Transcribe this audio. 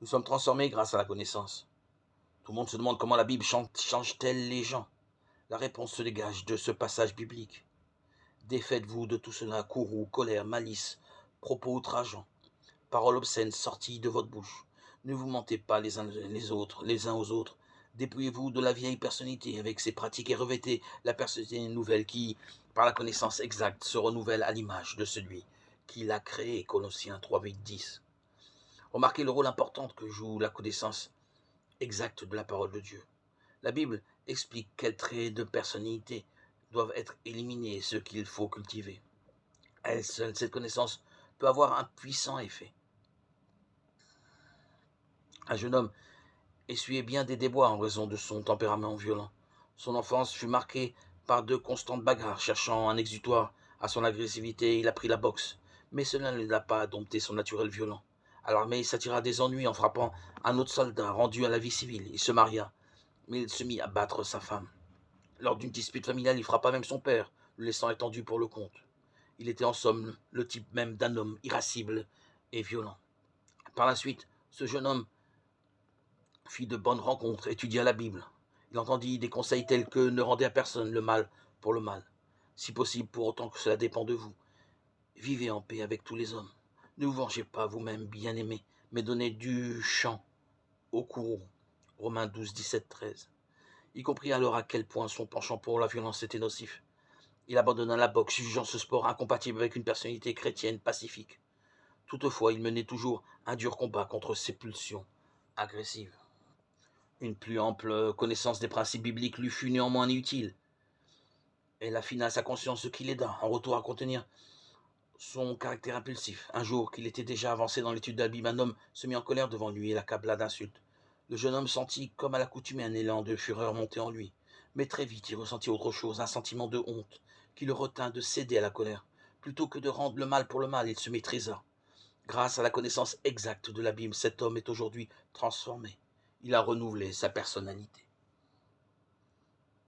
Nous sommes transformés grâce à la connaissance. Tout le monde se demande comment la Bible change-t-elle les gens. La réponse se dégage de ce passage biblique. Défaites-vous de tout cela, courroux, colère, malice, propos outrageants, paroles obscènes sorties de votre bouche. Ne vous mentez pas les uns aux autres. Dépouillez-vous de la vieille personnalité avec ses pratiques et revêtez la personnalité nouvelle qui, par la connaissance exacte, se renouvelle à l'image de celui qui l'a créé. Colossiens 3, 8, 10. Remarquez le rôle important que joue la connaissance exacte de la parole de Dieu. La Bible explique quels traits de personnalité doivent être éliminés et ceux qu'il faut cultiver. Elle seule, cette connaissance peut avoir un puissant effet. Un jeune homme essuyait bien des déboires en raison de son tempérament violent. Son enfance fut marquée par de constantes bagarres. Cherchant un exutoire à son agressivité, il apprit la boxe. Mais cela ne l'a pas dompté son naturel violent. À l'armée, il s'attira des ennuis en frappant un autre soldat rendu à la vie civile. Il se maria, mais il se mit à battre sa femme. Lors d'une dispute familiale, il frappa même son père, le laissant étendu pour le compte. Il était en somme le type même d'un homme irascible et violent. Par la suite, ce jeune homme fit de bonnes rencontres, étudia la Bible. Il entendit des conseils tels que ne rendez à personne le mal pour le mal, si possible pour autant que cela dépend de vous. Vivez en paix avec tous les hommes. Ne vous vengez pas vous-même, bien-aimés, mais donnez du champ au courroux. Romains 12, 17, 13. Il comprit alors à quel point son penchant pour la violence était nocif. Il abandonna la boxe, jugeant ce sport incompatible avec une personnalité chrétienne pacifique. Toutefois, il menait toujours un dur combat contre ses pulsions agressives. Une plus ample connaissance des principes bibliques lui fut néanmoins inutile. Elle affina sa conscience, ce qui l'aida en retour à contenir son caractère impulsif. Un jour qu'il était déjà avancé dans l'étude de la Bible, un homme se mit en colère devant lui et l'accabla d'insultes. Le jeune homme sentit, comme à l'accoutumée, un élan de fureur monter en lui. Mais très vite, il ressentit autre chose, un sentiment de honte, qui le retint de céder à la colère. Plutôt que de rendre le mal pour le mal, il se maîtrisa. Grâce à la connaissance exacte de la Bible, cet homme est aujourd'hui transformé. Il a renouvelé sa personnalité.